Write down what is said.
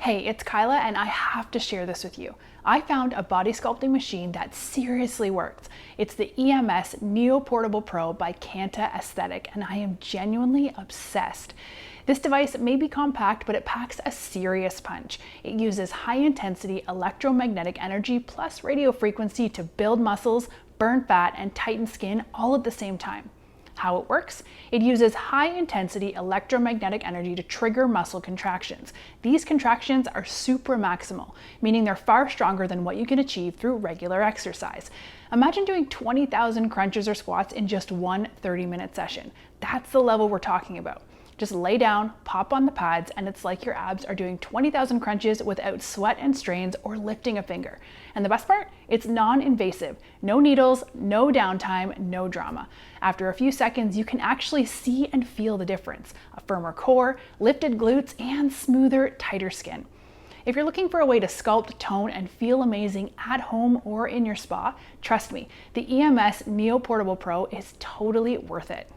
Hey, it's Kyla and I have to share this with you. I found a body sculpting machine that seriously works. It's the EMSlim Neo Portable Pro by Canta Esthetic, and I am genuinely obsessed. This device may be compact, but it packs a serious punch. It uses high-intensity electromagnetic energy plus radio frequency to build muscles, burn fat, and tighten skin all at the same time. How it works? It uses high-intensity electromagnetic energy to trigger muscle contractions. These contractions are supramaximal, meaning they're far stronger than what you can achieve through regular exercise. Imagine doing 20,000 crunches or squats in just one 30-minute session. That's the level we're talking about. Just lay down, pop on the pads, and it's like your abs are doing 20,000 crunches without sweat and strains or lifting a finger. And the best part? It's non-invasive. No needles, no downtime, no drama. After a few seconds, you can actually see and feel the difference. A firmer core, lifted glutes, and smoother, tighter skin. If you're looking for a way to sculpt, tone, and feel amazing at home or in your spa, trust me, the EMSlim Neo Portable Pro is totally worth it.